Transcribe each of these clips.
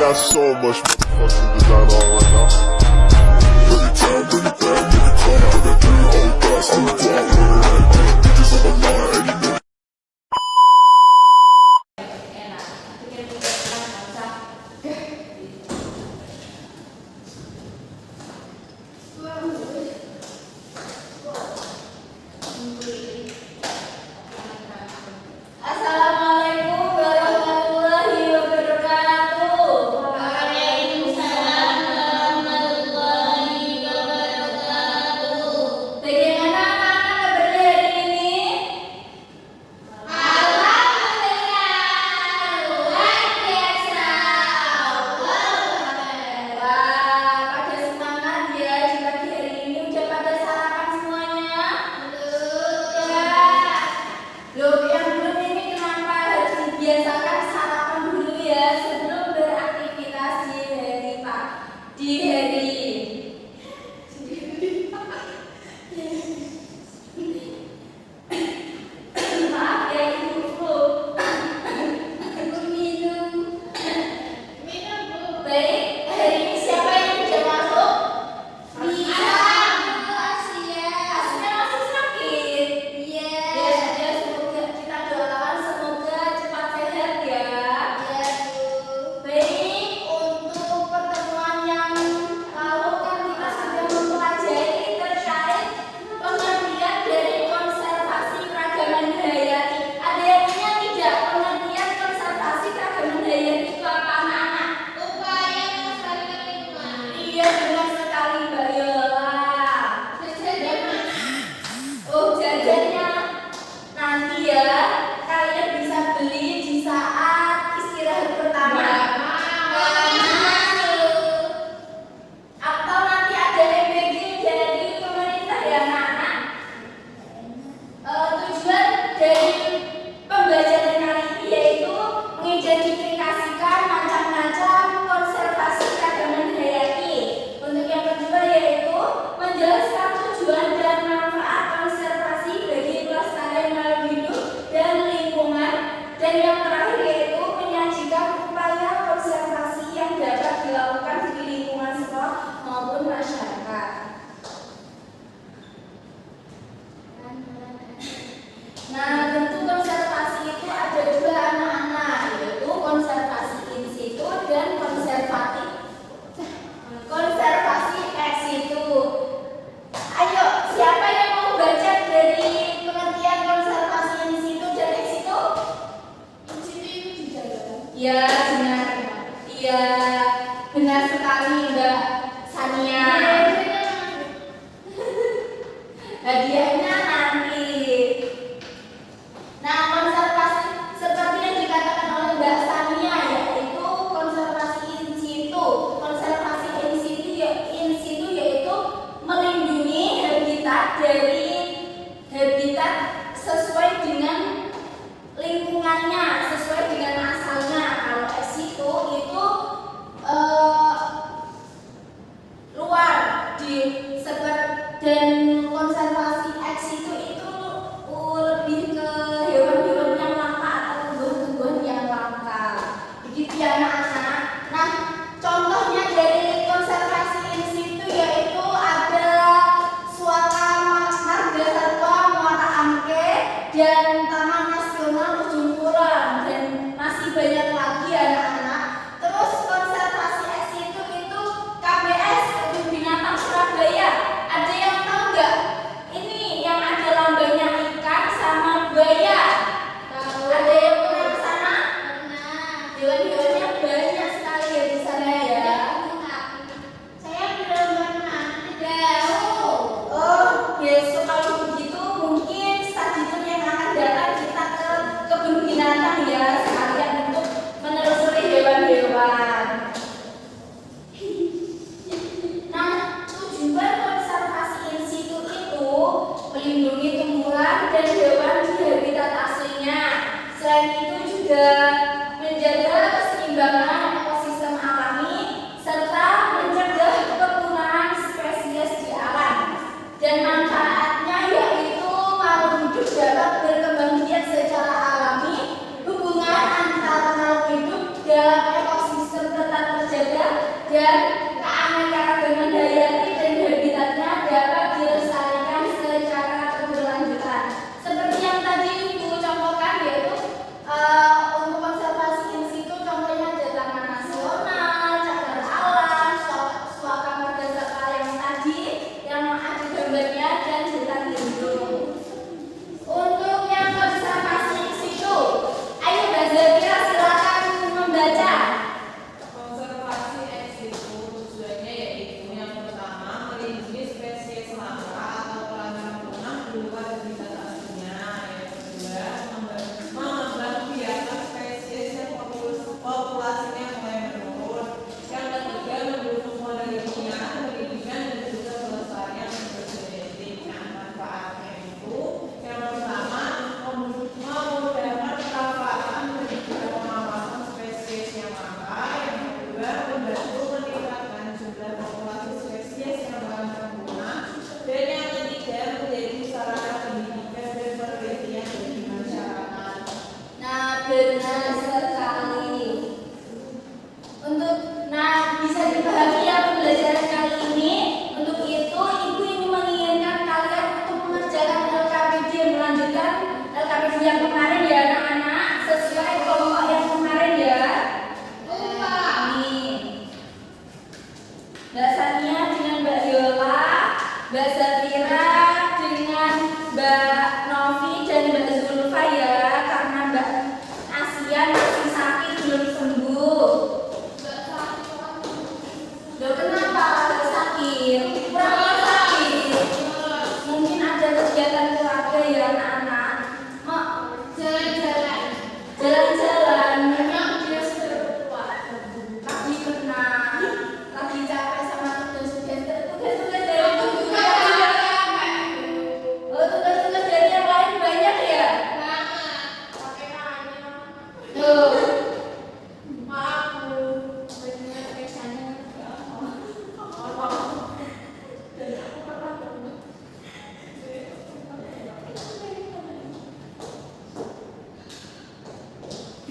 got so much motherfucking design on right now. Every time, bring it back, make it call. I got 3 whole thoughts, I'm a dog, bitches on my line, and you know. Iya benar, iya benar sekali Mbak Sania. Hadiahnya nanti. Nah, konservasi seperti yang dikatakan oleh Mbak Sania, yaitu konservasi in situ. Konservasi in situ yaitu melindungi habitat dari habitat sesuai dengan lingkungannya, sesuai dengan asalnya. Kalau ex situ itu luar di dan konservasi ex situ itu lebih ke hewan-hewan yang langka atau tumbuhan-tumbuhan yang langka. Begitu ya anak-anak. Nah, contohnya dari konservasi in situ yaitu ada Suaka Marga Satwa Muara Angke dan Taman Nasional Ujung Kulon, dan masih banyak lagi anak-anak. Terus konservasi ex situ itu KBS, Kebun Binatang Surabaya. Ada yang tahu nggak? Ini yang ada lambangnya ikan sama buaya. Tahu. Ada yang pernah ke sana? Pernah. Hewan-hewannya banyak sekali ya di sana ya. Saya belum pernah. Tahu. Oh, besok kalau begitu mungkin stadion yang akan datang kita ke kebun binatang ya, sekalian untuk menelusuri hewan-hewan. Nah, tujuan konservasi in situ itu melindungi tumbuhan dan hewan di habitat aslinya. Selain itu juga menjaga keseimbangan ekosistem alami serta mencegah kepunahan spesies di alam. Dan manfaatnya yaitu makhluk hidup dapat berkembang biak secara alami. Hubungan antara makhluk hidup dalam ekosistem tetap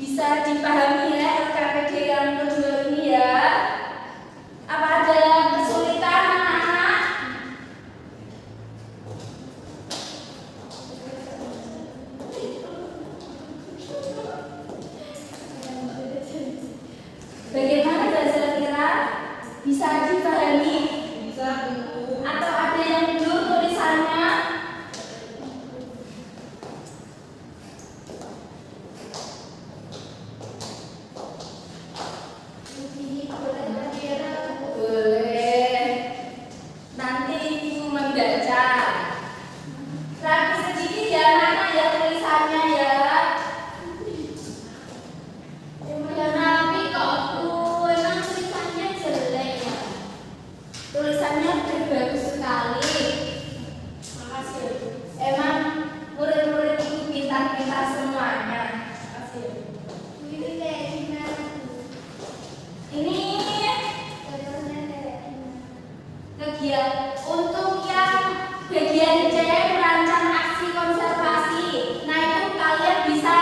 Bisa dipahami ya LKPD yang kedua ini ya. Apa ada kesulitan anak-anak? Bagaimana Zazal kira? Bisa dipahami? Bisa, Bu. Atau ada yang belum tulisannya? Boleh. Nanti Ibu membaca. Rapi sedikit ya anak-anak ya tulisannya ya. Tapi kok Bu, emang tulisannya jelek ya? Tulisannya bagus sekali. Makasih ya Bu. Emang murid-murid itu pintar-pintar semuanya. Makasih ya Bu. Ini kayak gimana Bu? Ini kegiatan untuk yang bagian C merancang aksi konservasi. Nah itu kalian bisa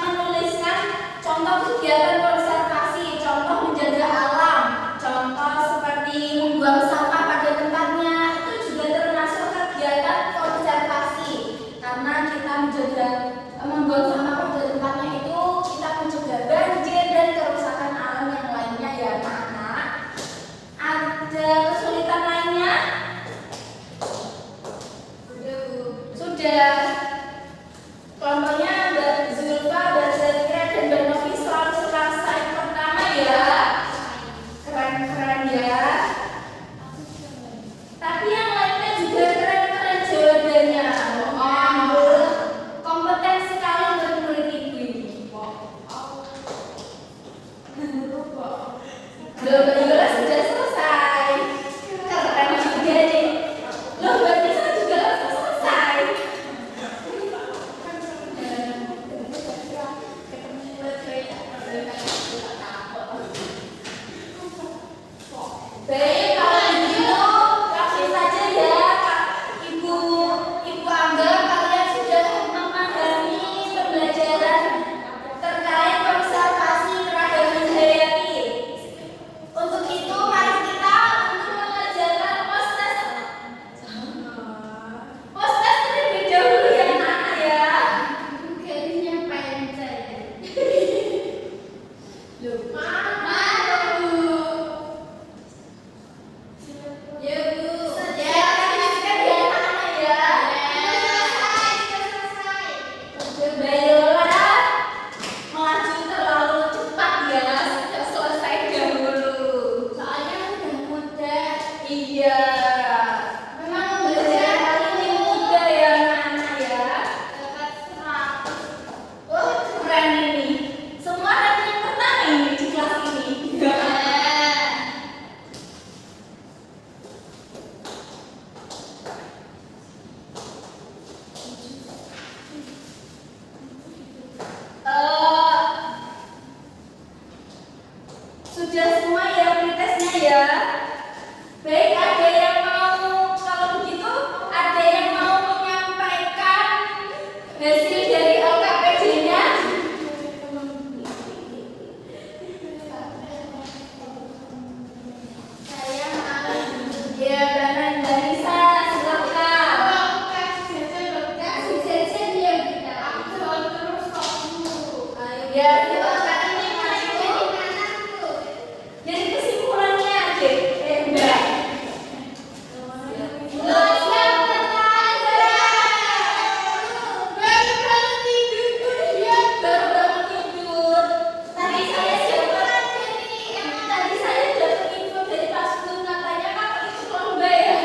menuliskan contoh kegiatan konservasi, contoh menjaga alam, contoh seperti membuang sampah pada tempatnya. Itu juga termasuk kegiatan konservasi karena kita menjaga membuang sampah pada tempatnya itu kita mencegah banjir dan kerusakan alam yang lainnya ya anak-anak. Ada kesulitan lainnya? Sudah. Kelompoknya Mbak Zulfa, Mbak Zazkira, dan Mbak Novi selalu selesai pertama ya. Keren-keren ya. Tapi yang lainnya juga keren-keren jawabannya. Oh, kompeten sekali murid-murid Ibu ini. Mbak Yola sudah selesai. Keren juga nih. Loh, Mbak Nisa juga langsung selesai. Baik, kalau begitu langsung saja ya, Ibu anggap kalian sudah memahami pembelajaran terkait konservasi keragaman hayati. Untuk itu mari kita untuk mengerjakan post-test. Post-test terlebih dahulu ya anak-anak ya. Garisnya pendek. Mana Bu? Ya Bu. Ya, lanjutkan ya anak-anak ya. Mbak Yola melaju terlalu cepat ya, sudah selesai dahulu. Soalnya udah mudah. Iya. Memang belajar kali ini mudah ya anak-anak ya. Dapat 100. Oh keren ini. Semua ranking pertama ini di kelas ini. Sudah semua ya pretesnya ya. Baik, ada yang mau, kalau begitu ada yang mau menyampaikan hasil dari LKPD-nya? Saya mau. Ya, Mbak Nisa, silakan. Ya, silakan. Jadi kesimpulannya aja, Mbak. Baru bangun tidur. Tadi saya dapat info dari Pak Sugeng katanya kamu itu lomba ya.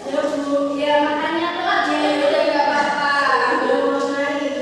Ya Bu, ya makanya telat ya, udah nggak apa-apa. Belum main.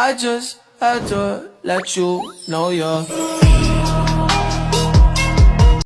I just had to let you know you're